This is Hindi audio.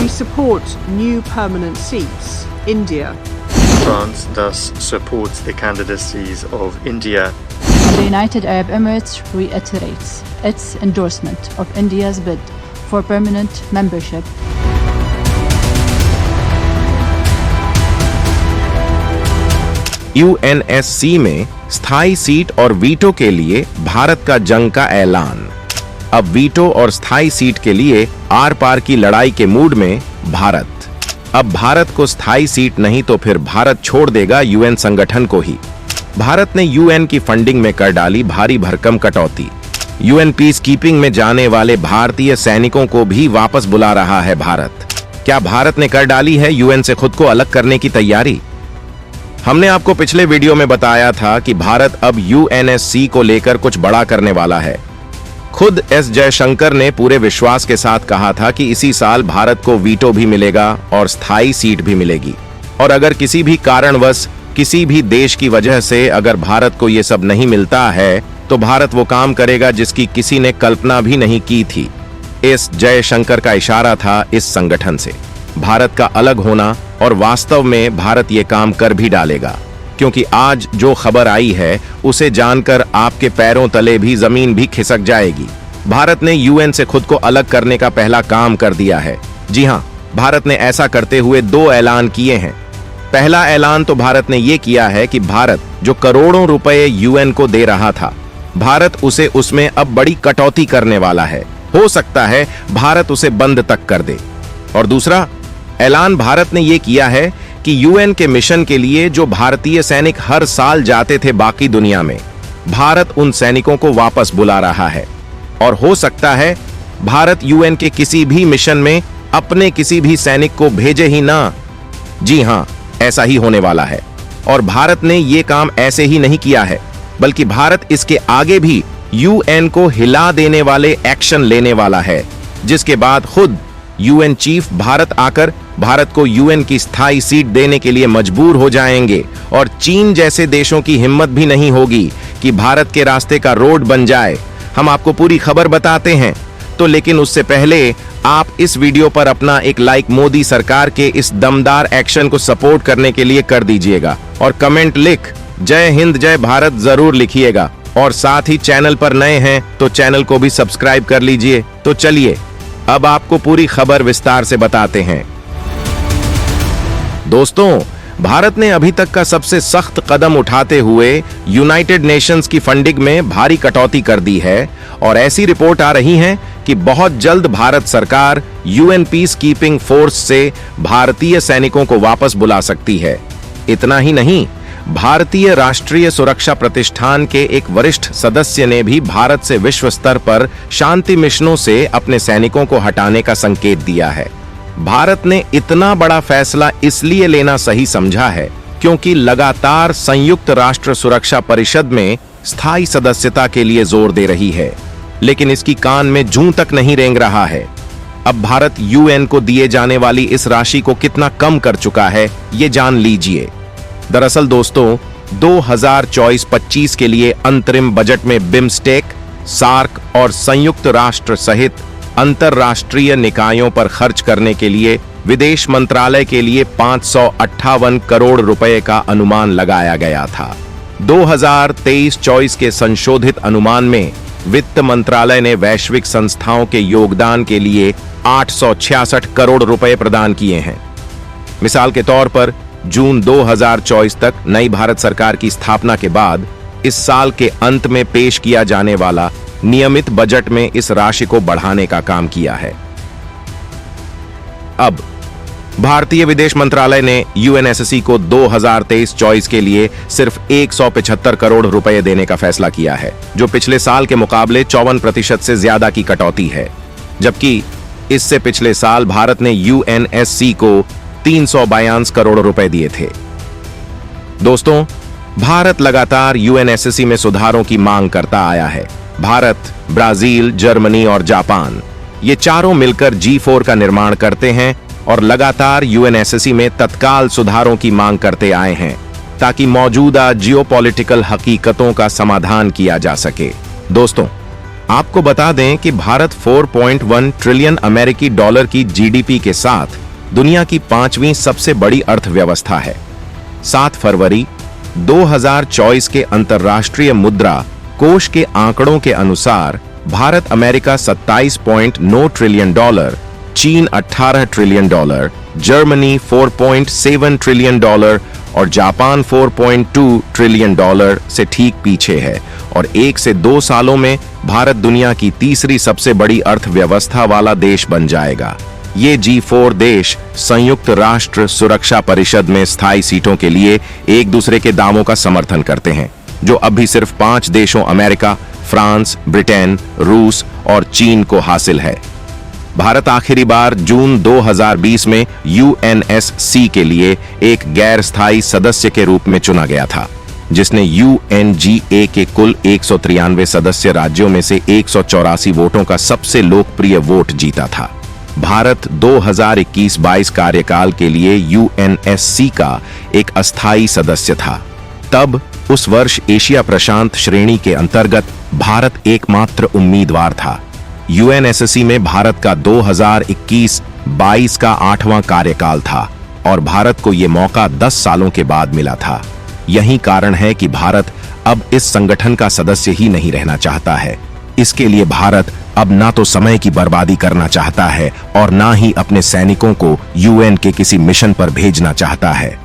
We support new permanent seats. India. France thus supports the candidacies of India. The United Arab Emirates reiterates its endorsement of India's bid for permanent membership. UNSC में स्थायी सीट और वीटो के लिए भारत का जंग का ऐलान। अब वीटो और स्थायी सीट के लिए आर पार की लड़ाई के मूड में भारत। अब भारत को स्थायी सीट नहीं तो फिर भारत छोड़ देगा यूएन संगठन को ही। भारत ने यूएन की फंडिंग में कर डाली भारी भरकम कटौती। यूएन पीस कीपिंग में जाने वाले भारतीय सैनिकों को भी वापस बुला रहा है भारत। क्या भारत ने कर डाली है यूएन से खुद को अलग करने की तैयारी? हमने आपको पिछले वीडियो में बताया था कि भारत अब यूएनएससी को लेकर कुछ बड़ा करने वाला है। खुद एस जयशंकर ने पूरे विश्वास के साथ कहा था कि इसी साल भारत को वीटो भी मिलेगा और स्थायी सीट भी मिलेगी। और अगर किसी भी कारणवश किसी भी देश की वजह से अगर भारत को ये सब नहीं मिलता है तो भारत वो काम करेगा जिसकी किसी ने कल्पना भी नहीं की थी। एस जयशंकर का इशारा था इस संगठन से भारत का अलग होना, और वास्तव में भारत ये काम कर भी डालेगा, क्योंकि आज जो खबर आई है उसे जानकर आपके पैरों तले भी जमीन भी खिसक जाएगी। भारत ने यूएन से खुद को अलग करने का पहला काम कर दिया है। जी हां, भारत ने ऐसा करते हुए 2 ऐलान किए हैं। पहला ऐलान तो भारत ने ये किया है कि भारत जो करोड़ों रुपए यूएन को दे रहा था, भारत उसे उसमें अब बड़ी कटौती करने वाला है। हो सकता है भारत उसे बंद तक कर दे। और दूसरा ऐलान भारत ने यह किया है कि यूएन के मिशन के लिए जो भारतीय सैनिक हर साल जाते थे बाकी दुनिया में, भारत उन सैनिकों को वापस बुला रहा है। और हो सकता है भारत यूएन के किसी भी मिशन में अपने किसी भी सैनिक को भेजे ही ना। जी हां, ऐसा ही होने वाला है। और भारत ने यह काम ऐसे ही नहीं किया है, बल्कि भारत इसके आगे भी यूएन को हिला देने वाले एक्शन लेने वाला है, जिसके बाद खुद यूएन चीफ भारत आकर भारत को यूएन की स्थायी सीट देने के लिए मजबूर हो जाएंगे। और चीन जैसे देशों की हिम्मत भी नहीं होगी कि भारत के रास्ते का रोड बन जाए। हम आपको पूरी खबर बताते हैं, तो लेकिन उससे पहले आप इस वीडियो पर अपना एक लाइक मोदी सरकार के इस दमदार एक्शन को सपोर्ट करने के लिए कर दीजिएगा, और कमेंट लिख जय हिंद जय भारत जरूर लिखिएगा। और साथ ही चैनल पर नए हैं तो चैनल को भी सब्सक्राइब कर लीजिए। तो चलिए अब आपको पूरी खबर विस्तार से बताते हैं। दोस्तों, भारत ने अभी तक का सबसे सख्त कदम उठाते हुए यूनाइटेड नेशंस की फंडिंग में भारी कटौती कर दी है, और ऐसी रिपोर्ट आ रही है कि बहुत जल्द भारत सरकार यूएन पीस कीपिंग फोर्स से भारतीय सैनिकों को वापस बुला सकती है। इतना ही नहीं, भारतीय राष्ट्रीय सुरक्षा प्रतिष्ठान के एक वरिष्ठ सदस्य ने भी भारत से विश्व स्तर पर शांति मिशनों से अपने सैनिकों को हटाने का संकेत दिया है। भारत ने इतना बड़ा फैसला इसलिए लेना सही समझा है क्योंकि लगातार संयुक्त राष्ट्र सुरक्षा परिषद में स्थायी सदस्यता के लिए जोर दे रही है, लेकिन इसकी कान में जूं तक नहीं रेंग रहा है। अब भारत यूएन को दिए जाने वाली इस राशि को कितना कम कर चुका है, ये जान लीजिए। दरअसल दोस्तों, 2024-25 के लिए अंतरिम बजट में बिम्स्टेक, सार्क और संयुक्त राष्ट्र सहित अंतरराष्ट्रीय निकायों पर खर्च करने के लिए विदेश मंत्रालय के लिए 558 करोड़ रुपए का अनुमान लगाया गया था। 2023-24 के संशोधित अनुमान में वित्त मंत्रालय ने वैश्विक संस्थाओं के योगदान के लिए 866 करोड़ रुपए प्रदान किए हैं। मिसाल के तौर पर जून 2024 तक नई भारत सरकार की स्थापना के बाद इस साल के अंत में पेश किया जाने वाला नियमित बजट में इस राशि को बढ़ाने का काम किया है। अब भारतीय विदेश मंत्रालय ने यूएनएससी को 2023-24 के लिए सिर्फ 175 करोड़ रुपए देने का फैसला किया है, जो पिछले साल के मुकाबले 54% से ज्यादा की कटौती है। जबकि इससे पिछले साल भारत ने यूएनएससी को 342 करोड़ रुपए दिए थे। दोस्तों, भारत लगातार यूएनएससी में सुधारों की मांग करता आया है। भारत, ब्राजील, जर्मनी और जापान, ये चारों मिलकर G4 का निर्माण करते हैं और लगातार यूएनएससी में तत्काल सुधारों की मांग करते आए हैं, ताकि मौजूदा जियोपॉलिटिकल हकीकतों का समाधान किया जा सके। दोस्तों, आपको बता दें कि भारत 4.1 ट्रिलियन अमेरिकी डॉलर की जीडीपी के साथ दुनिया की 5वीं सबसे बड़ी अर्थव्यवस्था है। 7 फरवरी 2024 के अंतर्राष्ट्रीय मुद्रा कोष के आंकड़ों के अनुसार भारत अमेरिका 27.9 ट्रिलियन डॉलर, चीन 18 trillion dollar, Germany 4.7 trillion dollar और जापान 4.2 ट्रिलियन डॉलर से ठीक पीछे है और 1 से 2 सालों में भारत दुनिया की तीसरी सबसे बड़ी अर्थव्यवस्था वाला देश बन जाएगा। ये G4 देश संयुक्त राष्ट्र सुरक्षा परिषद में स्थायी सीटों के लिए एक दूसरे के दावों का समर्थन करते हैं, जो अभी सिर्फ 5 देशों अमेरिका, फ्रांस, ब्रिटेन, रूस और चीन को हासिल है। भारत आखिरी बार जून 2020 में UNSC के लिए एक गैर स्थायी सदस्य के रूप में चुना गया था, जिसने UNGA के कुल 193 सदस्य राज्यों में से 184 वोटों का सबसे लोकप्रिय वोट जीता था। भारत 2021-22 कार्यकाल के लिए UNSC का एक अस्थायी सदस्य था। तब उस वर्ष एशिया प्रशांत श्रेणी के अंतर्गत भारत एकमात्र उम्मीदवार था। UNSC में भारत का 2021-22 का 8वां कार्यकाल था और भारत को यह मौका 10 सालों के बाद मिला था। यही कारण है कि भारत अब इस संगठन का सदस्य ही नहीं रहना चाहता है। इसके लिए भारत अब ना तो समय की बर्बादी करना चाहता है और ना ही अपने सैनिकों को UN के किसी मिशन पर भेजना चाहता है।